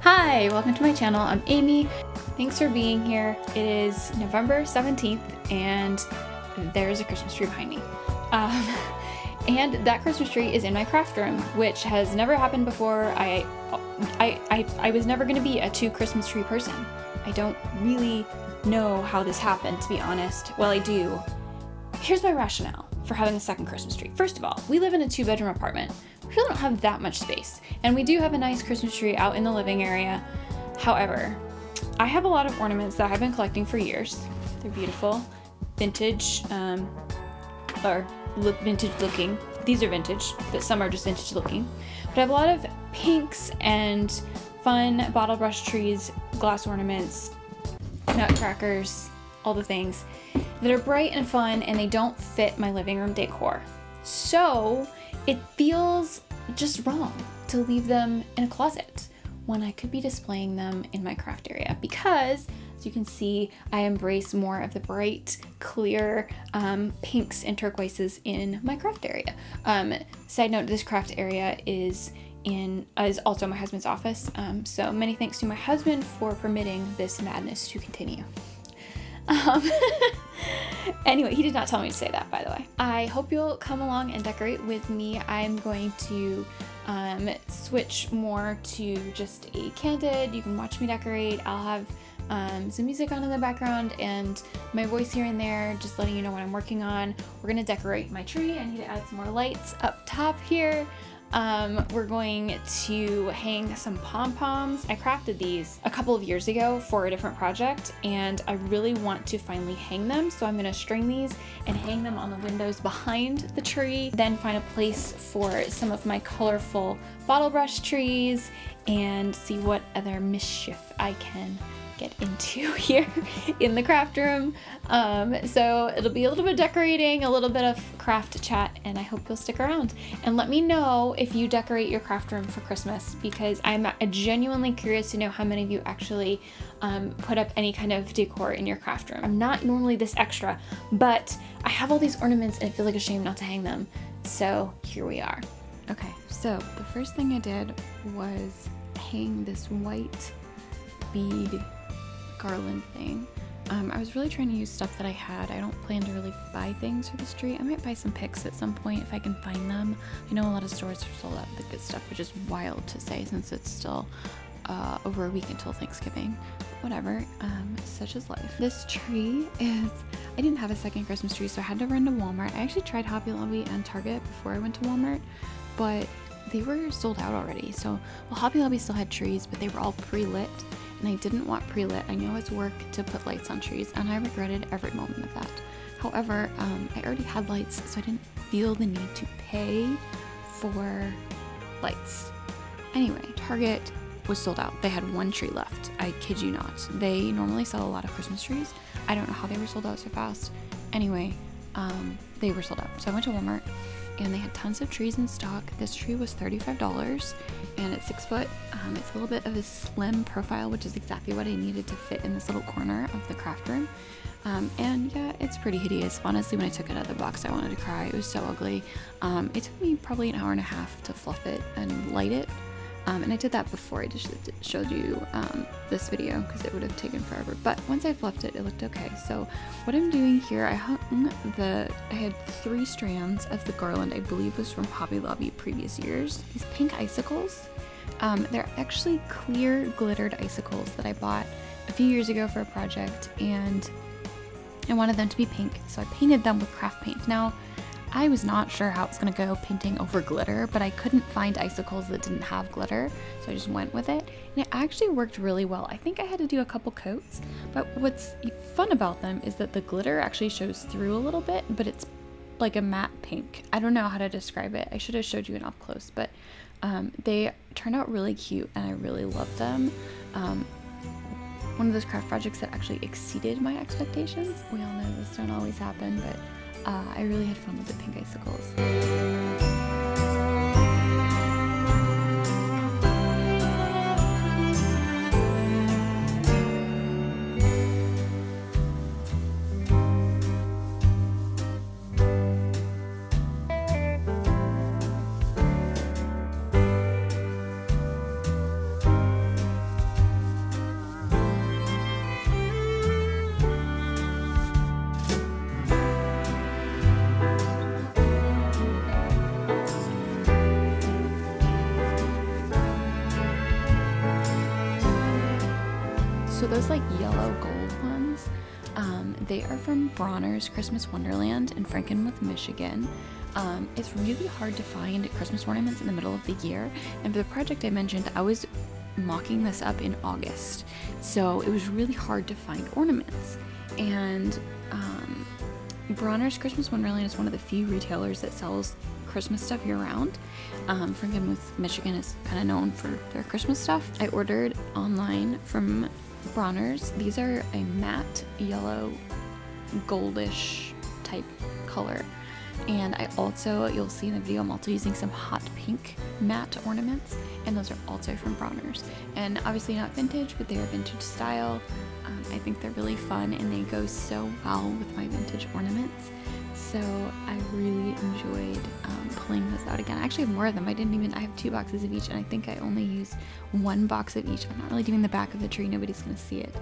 Hi, welcome to my channel. I'm Amy. Thanks for being here. It is November 17th and there's a Christmas tree behind me. And that Christmas tree is in my craft room, which has never happened before. I was never going to be a two Christmas tree person. I don't really know how this happened, to be honest. Well, I do. Here's my rationale for having a second Christmas tree. First of all, we live in a 2-bedroom apartment. We really don't have that much space. And we do have a nice Christmas tree out in the living area. However, I have a lot of ornaments that I've been collecting for years. They're beautiful, vintage, vintage looking. These are vintage, but some are just vintage looking. But I have a lot of pinks and fun bottle brush trees, glass ornaments, nutcrackers, all the things that are bright and fun, and they don't fit my living room decor. So it feels just wrong to leave them in a closet when I could be displaying them in my craft area, because as you can see, I embrace more of the bright, clear pinks and turquoises in my craft area. Side note, this craft area is also my husband's office. So many thanks to my husband for permitting this madness to continue. Anyway, he did not tell me to say that, by the way. I hope you'll come along and decorate with me. I'm going to switch more to just a candid. You can watch me decorate. I'll have some music on in the background and my voice here and there, just letting you know what I'm working on. We're gonna decorate my tree. I need to add some more lights up top here. We're going to hang some pom-poms. I crafted these a couple of years ago for a different project, and I really want to finally hang them. So I'm gonna string these and hang them on the windows behind the tree, then find a place for some of my colorful bottle brush trees and see what other mischief I can get into here in the craft room. So it'll be a little bit of decorating, a little bit of craft chat, and I hope you'll stick around and let me know if you decorate your craft room for Christmas, because I'm genuinely curious to know how many of you actually put up any kind of decor in your craft room. I'm not normally this extra, but I have all these ornaments and I feel like a shame not to hang them. So here we are. Okay, so the first thing I did was hang this white bead garland thing. I was really trying to use stuff that I had. I don't plan to really buy things for this tree. I might buy some picks at some point if I can find them. I know a lot of stores are sold out of the good stuff, which is wild to say since it's still over a week until Thanksgiving. Whatever, such is life. This tree is, I didn't have a second Christmas tree, so I had to run to Walmart. I actually tried Hobby Lobby and Target before I went to Walmart, but they were sold out already. So, well, Hobby Lobby still had trees, but they were all pre-lit. And I didn't want pre-lit. I know it's work to put lights on trees, and I regretted every moment of that. However, I already had lights, so I didn't feel the need to pay for lights. Anyway, Target was sold out. They had one tree left. I kid you not. They normally sell a lot of Christmas trees. I don't know how they were sold out so fast. Anyway, they were sold out. So I went to Walmart, and they had tons of trees in stock. This tree was $35 and it's 6 foot. It's a little bit of a slim profile, which is exactly what I needed to fit in this little corner of the craft room. And yeah, it's pretty hideous. Honestly, when I took it out of the box, I wanted to cry. It was so ugly. It took me probably an hour and a half to fluff it and light it. And I did that before I just showed you this video, because it would have taken forever. But once I fluffed it, it looked okay. So what I'm doing here, I had 3 strands of the garland, I believe was from Hobby Lobby previous years. These pink icicles. They're actually clear glittered icicles that I bought a few years ago for a project, and I wanted them to be pink, so I painted them with craft paint. Now, I was not sure how it's gonna go painting over glitter, but I couldn't find icicles that didn't have glitter, so I just went with it, and it actually worked really well. I think I had to do a couple coats, but what's fun about them is that the glitter actually shows through a little bit, but it's like a matte pink. I don't know how to describe it. I should have showed you an up close, but they turned out really cute, and I really loved them. One of those craft projects that actually exceeded my expectations. We all know this don't always happen, but I really had fun with the pink icicles. So those like yellow gold ones, they are from Bronner's Christmas Wonderland in Frankenmuth, Michigan. It's really hard to find Christmas ornaments in the middle of the year, and for the project I mentioned, I was mocking this up in August, so it was really hard to find ornaments. And Bronner's Christmas Wonderland is one of the few retailers that sells Christmas stuff year-round. Frankenmuth, Michigan is kind of known for their Christmas stuff. I ordered online from Bronner's. These are a matte yellow goldish type color, and I also, you'll see in the video, I'm also using some hot pink matte ornaments, and those are also from Bronner's. And obviously not vintage, but they are vintage style. I think they're really fun, and they go so well with my vintage ornaments. So I really enjoyed pulling those out again. I actually have more of them. I have 2 boxes of each, and I think I only used 1 box of each. I'm not really doing the back of the tree. Nobody's going to see it.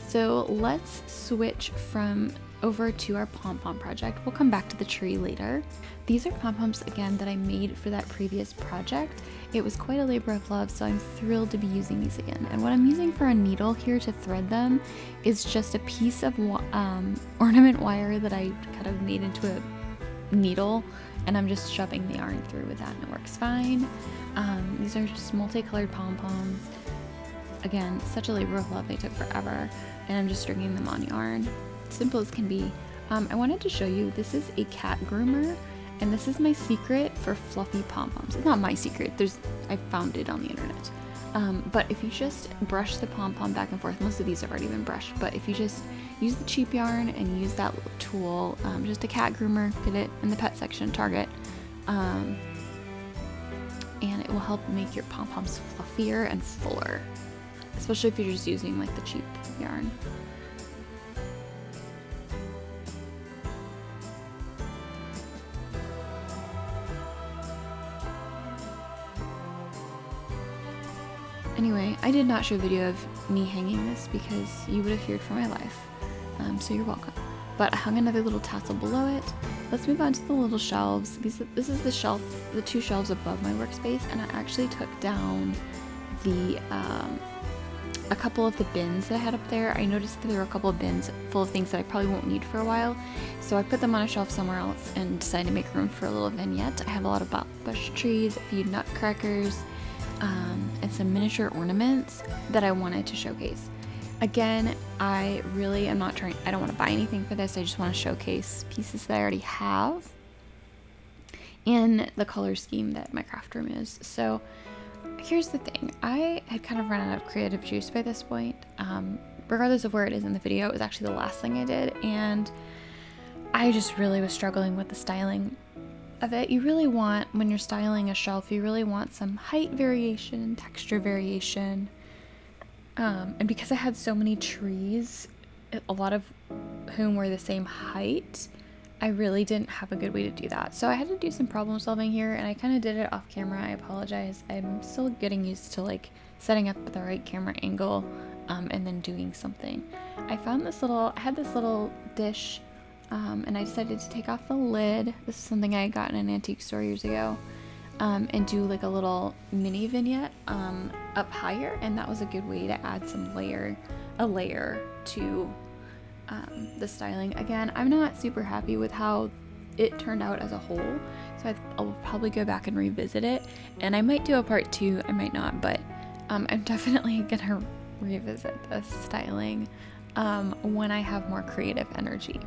So let's switch from over to our pom-pom project. We'll come back to the tree later. These are pom-poms again that I made for that previous project. It was quite a labor of love, so I'm thrilled to be using these again. And what I'm using for a needle here to thread them is just a piece of ornament wire that I kind of made into a needle, and I'm just shoving the yarn through with that, and it works fine. These are just multicolored pom-poms. Again, such a labor of love. They took forever, and I'm just stringing them on yarn. Simple as can be. I wanted to show you, this is a cat groomer, and this is my secret for fluffy pom-poms. It's not my secret, I found it on the internet. But if you just brush the pom-pom back and forth, most of these have already been brushed, but if you just use the cheap yarn and use that little tool, just a cat groomer, get it in the pet section, Target, and it will help make your pom-poms fluffier and fuller, especially if you're just using like the cheap yarn. Anyway, I did not show a video of me hanging this because you would have feared for my life, so you're welcome. But I hung another little tassel below it. Let's move on to the little shelves. This is the shelf, the 2 shelves above my workspace, and I actually took down the a couple of the bins that I had up there. I noticed that there were a couple of bins full of things that I probably won't need for a while, so I put them on a shelf somewhere else and decided to make room for a little vignette. I have a lot of bush trees, a few nutcrackers, and some miniature ornaments that I wanted to showcase. Again, I really am not I don't want to buy anything for this. I just want to showcase pieces that I already have in the color scheme that my craft room is. So here's the thing. I had kind of run out of creative juice by this point. Regardless of where it is in the video, it was actually the last thing I did, and I just really was struggling with the styling of it. You really want, when you're styling a shelf, you really want some height variation, texture variation, and because I had so many trees, a lot of whom were the same height, I really didn't have a good way to do that. So I had to do some problem solving here, and I kind of did it off camera. I apologize. I'm still getting used to like setting up the right camera angle, and then doing something. I had this little dish, and I decided to take off the lid. This is something I got in an antique store years ago, and do like a little mini vignette up higher, and that was a good way to add some layer to the styling. Again, I'm not super happy with how it turned out as a whole, so I'll probably go back and revisit it, and I might do a part 2, I might not, but I'm definitely gonna revisit this styling when I have more creative energy.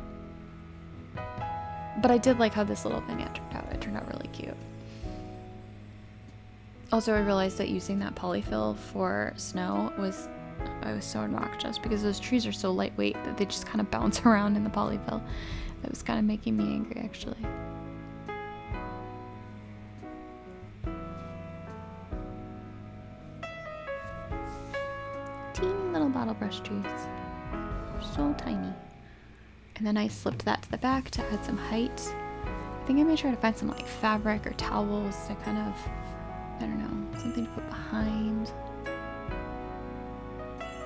But I did like how this little vignette turned out. It turned out really cute. Also, I realized that using that polyfill for snow was so obnoxious because those trees are so lightweight that they just kind of bounce around in the polyfill. That was kind of making me angry, actually. Teeny little bottle brush trees. They're so tiny. And then I slipped that to the back to add some height. I think I may try to find some like fabric or towels to kind of, I don't know, something to put behind.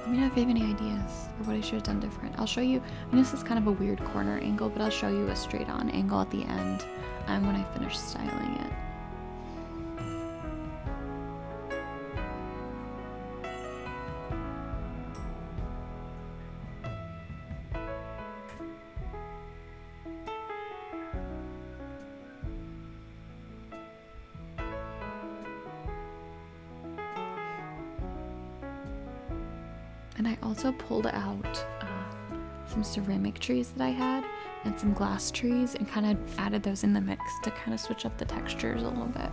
Let me know if you have any ideas or what I should have done different. I'll show you, I know this is kind of a weird corner angle, but I'll show you a straight on angle at the end when I finish styling it. And I also pulled out some ceramic trees that I had and some glass trees and kind of added those in the mix to kind of switch up the textures a little bit.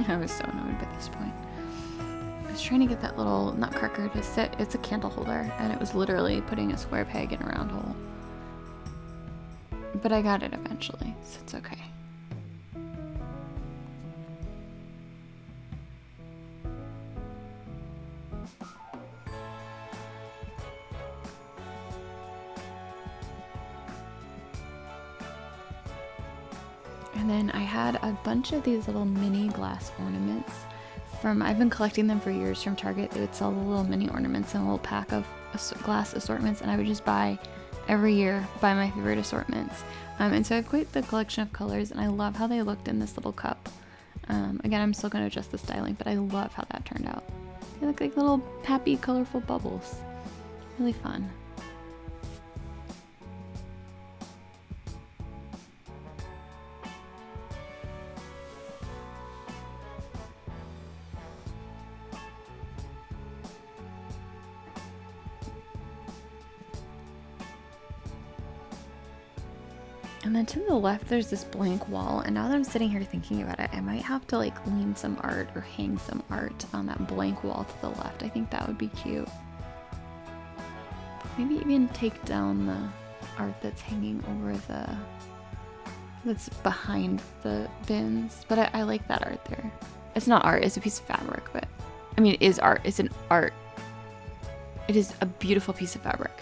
I was so annoyed by this point. I was trying to get that little nutcracker to sit. It's a candle holder, and it was literally putting a square peg in a round hole. But I got it eventually, so it's okay. And then I had a bunch of these little mini glass ornaments I've been collecting them for years from Target. They would sell the little mini ornaments in a little pack of glass assortments, and I would just buy every year, buy my favorite assortments. And so I have quite the collection of colors, and I love how they looked in this little cup. Again, I'm still going to adjust the styling, but I love how that turned out. They look like little happy, colorful bubbles. Really fun. And then to the left, there's this blank wall. And now that I'm sitting here thinking about it, I might have to like lean some art or hang some art on that blank wall to the left. I think that would be cute. Maybe even take down the art that's hanging over that's behind the bins. But I like that art there. It's not art, it's a piece of fabric, but I mean, it is art. It's an art. It is a beautiful piece of fabric.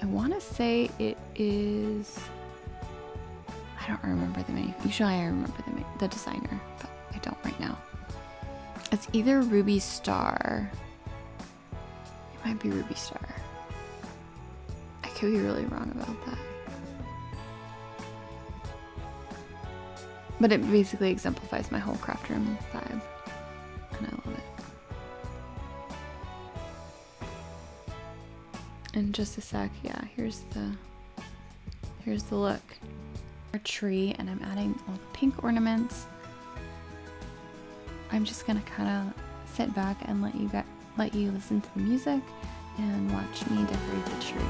I want to say it is, I don't remember the name. Usually I remember the designer, but I don't right now. It's either Ruby Star. It might be Ruby Star. I could be really wrong about that. But it basically exemplifies my whole craft room vibe, and I love it. In just a sec, yeah, here's the look. A tree, and I'm adding all the pink ornaments. I'm just gonna kind of sit back and let you listen to the music and watch me decorate the tree.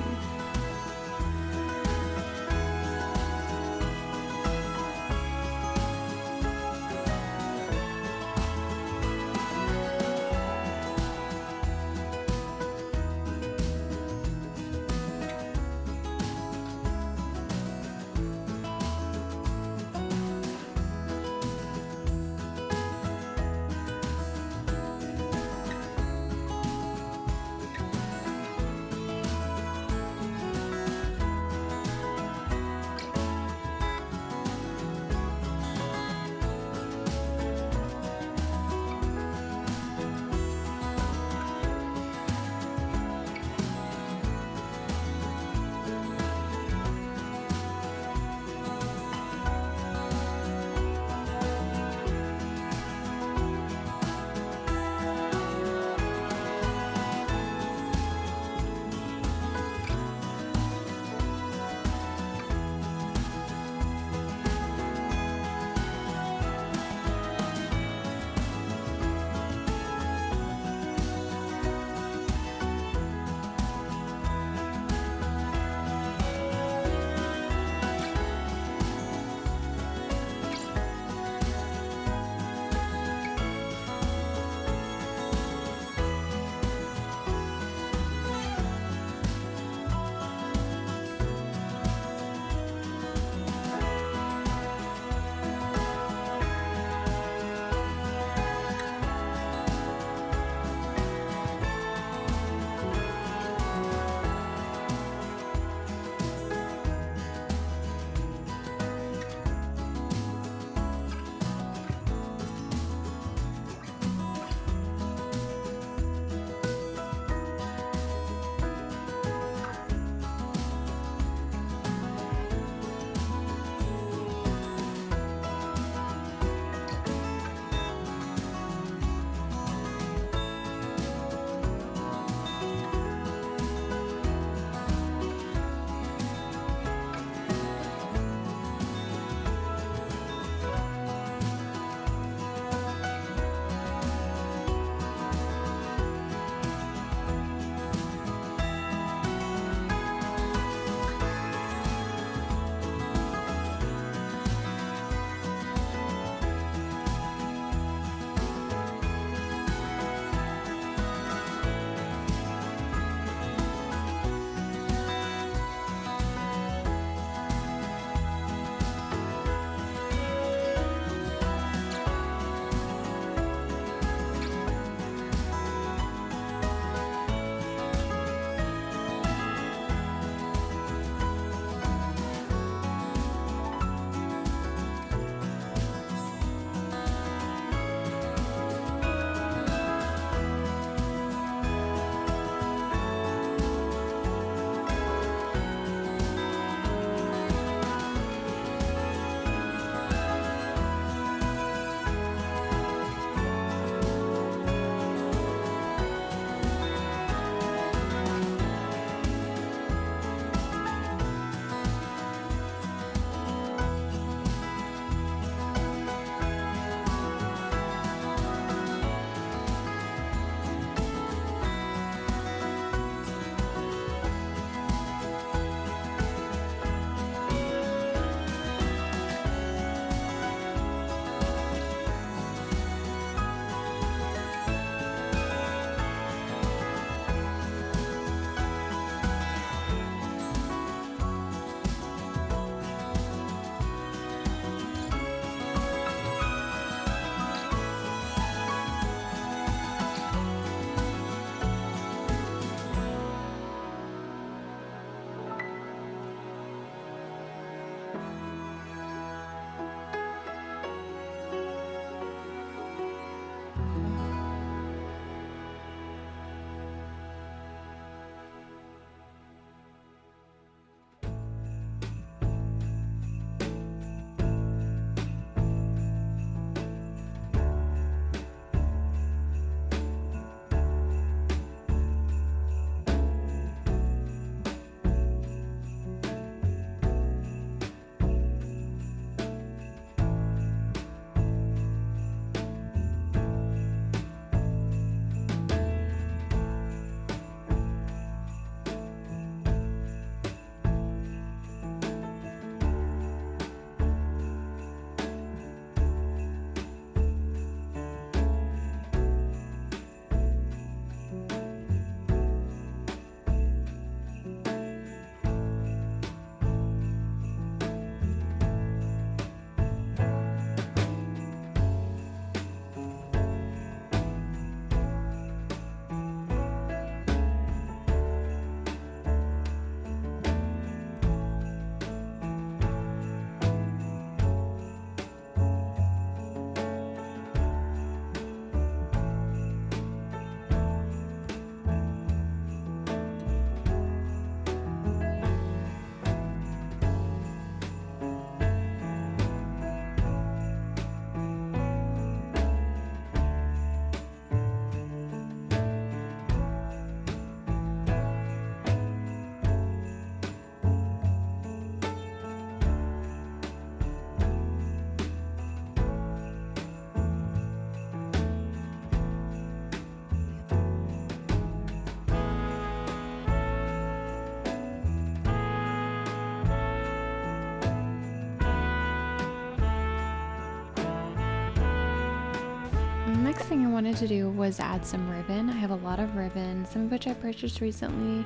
next thing I wanted to do was add some ribbon. I have a lot of ribbon, some of which I purchased recently.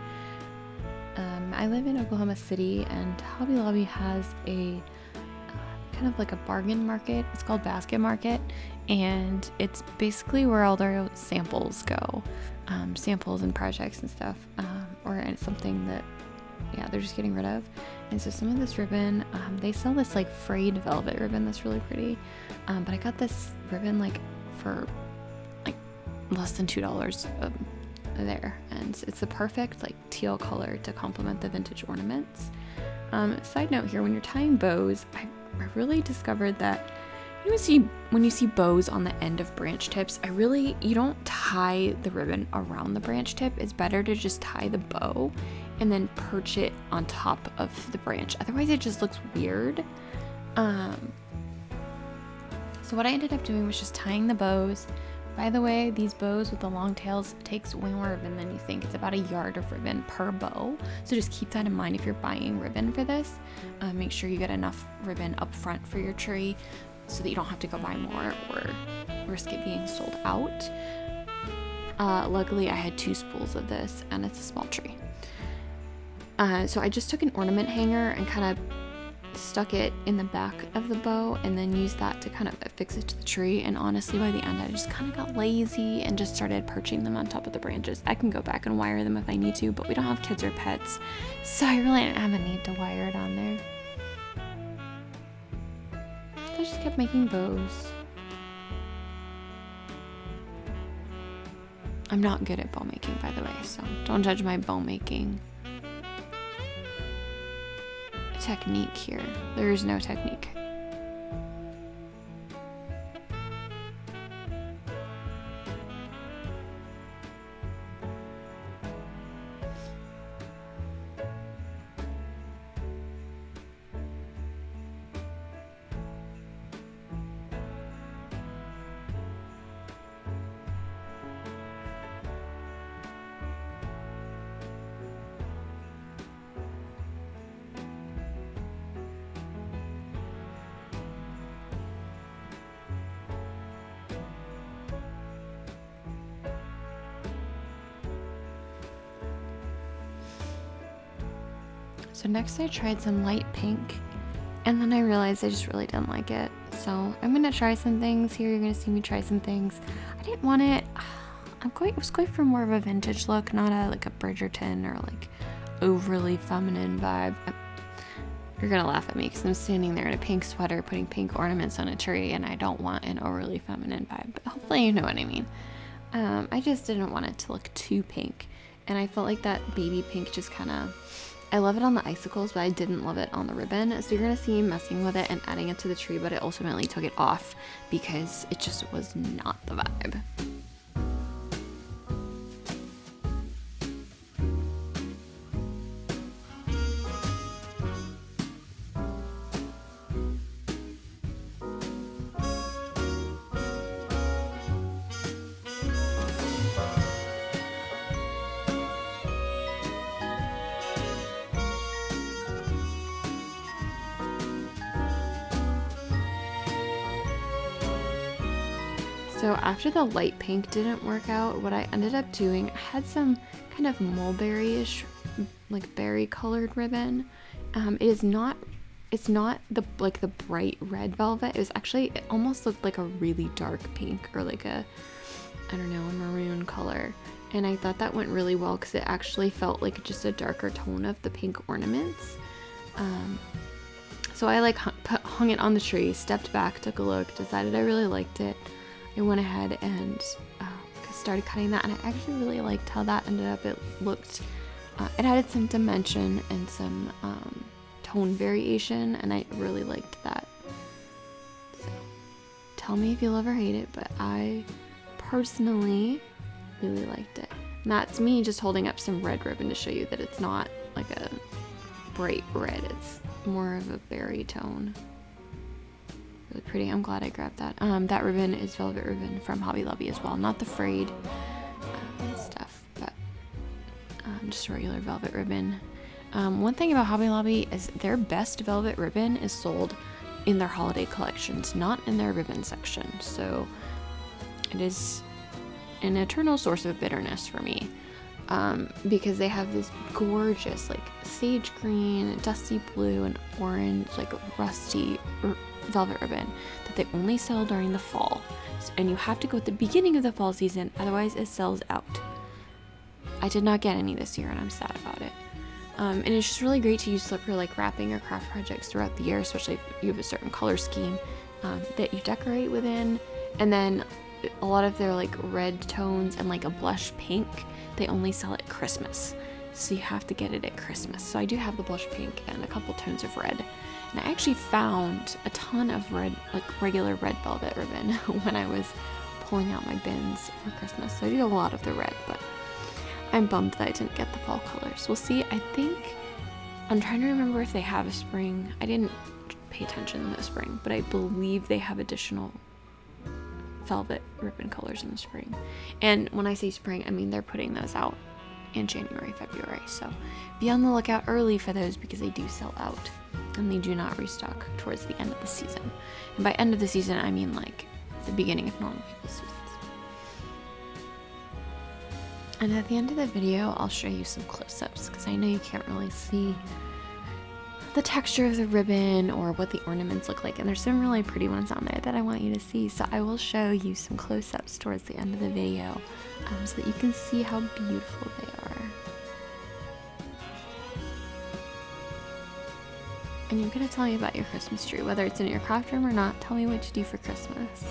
I live in Oklahoma City, and Hobby Lobby has a kind of like a bargain market. It's called Basket Market, and it's basically where all their samples go, samples and projects and stuff, or something that, yeah, they're just getting rid of. And so some of this ribbon, they sell this like frayed velvet ribbon that's really pretty, but I got this ribbon like for like less than $2 there, and it's the perfect like teal color to complement the vintage ornaments. Side note here, when you're tying bows, I really discovered that when you see bows on the end of branch tips, you don't tie the ribbon around the branch tip. It's better to just tie the bow and then perch it on top of the branch. Otherwise it just looks weird. So what I ended up doing was just tying the bows. By the way, these bows with the long tails takes way more ribbon than you think. It's about a yard of ribbon per bow. So just keep that in mind if you're buying ribbon for this. Make sure you get enough ribbon up front for your tree so that you don't have to go buy more or risk it being sold out. Luckily, I had 2 spools of this, and it's a small tree. So I just took an ornament hanger and kind of stuck it in the back of the bow and then used that to kind of affix it to the tree. And honestly, by the end, I just kind of got lazy and just started perching them on top of the branches. I can go back and wire them if I need to, but we don't have kids or pets, so I really didn't have a need to wire it on there. I just kept making bows. I'm not good at bow making, by the way, so don't judge my bow making technique here. There is no technique. So next I tried some light pink, and then I realized I just really didn't like it. So I'm gonna try some things here. You're gonna see me try some things. I didn't want it. I was going for more of a vintage look, not like a Bridgerton or like overly feminine vibe. You're gonna laugh at me because I'm standing there in a pink sweater putting pink ornaments on a tree, and I don't want an overly feminine vibe. But hopefully you know what I mean. I just didn't want it to look too pink, and I felt like that baby pink just kind of, I love it on the icicles, but I didn't love it on the ribbon. So you're gonna see me messing with it and adding it to the tree, but I ultimately took it off because it just was not the vibe. So after the light pink didn't work out, what I ended up doing, I had some kind of mulberry-ish, like berry colored ribbon. It's not the bright red velvet. It was actually, it almost looked like a really dark pink or like a, I don't know, a maroon color. And I thought that went really well because it actually felt like just a darker tone of the pink ornaments. So I hung it on the tree, stepped back, took a look, decided I really liked it. I went ahead and started cutting that, and I actually really liked how that ended up. It looked, it added some dimension and some tone variation, and I really liked that. So tell me if you love or hate it, but I personally really liked it. And that's me just holding up some red ribbon to show you that it's not like a bright red, it's more of a berry tone. Really pretty. I'm glad I grabbed that. That ribbon is velvet ribbon from Hobby Lobby as well, not the frayed stuff, but just regular velvet ribbon. One thing about Hobby Lobby is their best velvet ribbon is sold in their holiday collections, not in their ribbon section. So it is an eternal source of bitterness for me, because they have this gorgeous like sage green, dusty blue, and orange, like rusty velvet ribbon that they only sell during the fall, and you have to go at the beginning of the fall season, otherwise it sells out. I did not get any this year, and I'm sad about it. And it's just really great to use for like wrapping or craft projects throughout the year, especially if you have a certain color scheme that you decorate within. And then a lot of their like red tones and like a blush pink, they only sell at Christmas, so you have to get it at Christmas. So I do have the blush pink and a couple tones of red, and I actually found a ton of red, like regular red velvet ribbon when I was pulling out my bins for Christmas. So I do have a lot of the red, but I'm bummed that I didn't get the fall colors. We'll see. I think I'm trying to remember if they have a spring. I didn't pay attention in the spring, but I believe they have additional velvet ribbon colors in the spring. And when I say spring, I mean they're putting those out in January, February. So be on the lookout early for those, because they do sell out and they do not restock towards the end of the season. And by end of the season, I mean like the beginning of normal people's seasons. And at the end of the video, I'll show you some close-ups, because I know you can't really see the texture of the ribbon or what the ornaments look like, and there's some really pretty ones on there that I want you to see. So I will show you some close-ups towards the end of the video, so that you can see how beautiful they are. And you're gonna tell me about your Christmas tree, whether it's in your craft room or not. Tell me what you do for Christmas.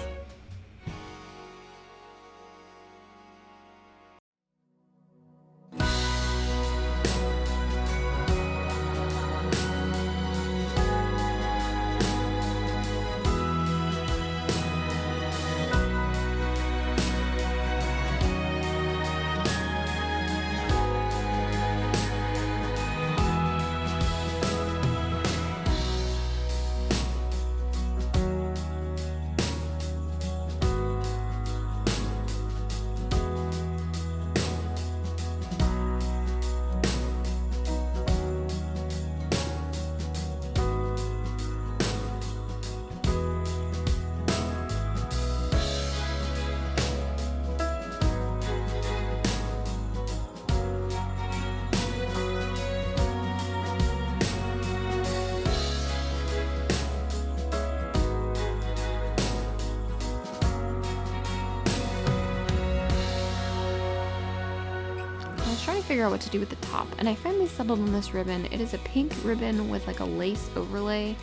Trying to figure out what to do with the top, and I finally settled on this ribbon. It is a pink ribbon with like a lace overlay.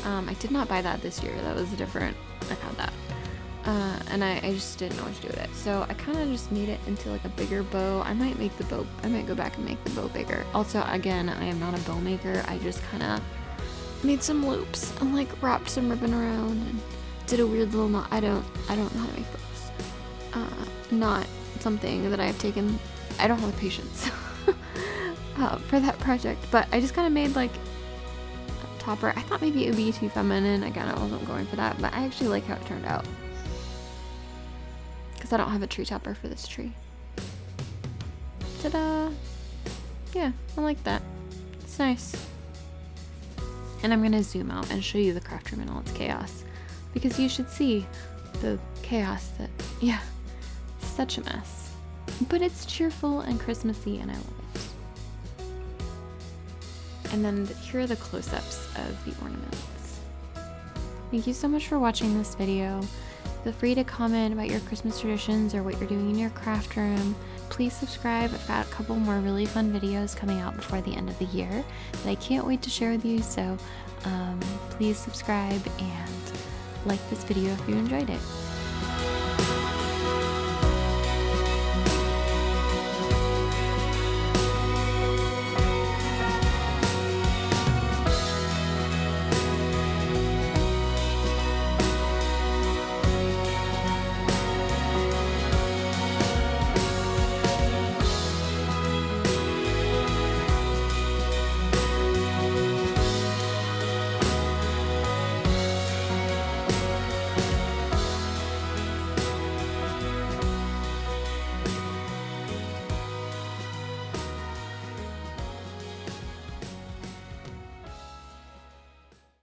I did not buy that this year. That was different. I had that, and I just didn't know what to do with it. So I kind of just made it into like a bigger bow. I might go back and make the bow bigger. Also, again, I am not a bow maker. I just kind of made some loops and like wrapped some ribbon around and did a weird little knot. I don't know how to make bows. Not something that I've taken. I don't have the patience for that project, but I just kind of made like a topper. I thought maybe it would be too feminine. Again, I wasn't going for that, but I actually like how it turned out, because I don't have a tree topper for this tree. Ta-da! Yeah, I like that. It's nice. And I'm going to zoom out and show you the craft room in all its chaos, because you should see the chaos that, yeah, such a mess. But it's cheerful and Christmassy, and I love it. And then here are the close-ups of the ornaments. Thank you so much for watching this video. Feel free to comment about your Christmas traditions or what you're doing in your craft room. Please subscribe. I've got a couple more really fun videos coming out before the end of the year that I can't wait to share with you. So please subscribe and like this video if you enjoyed it.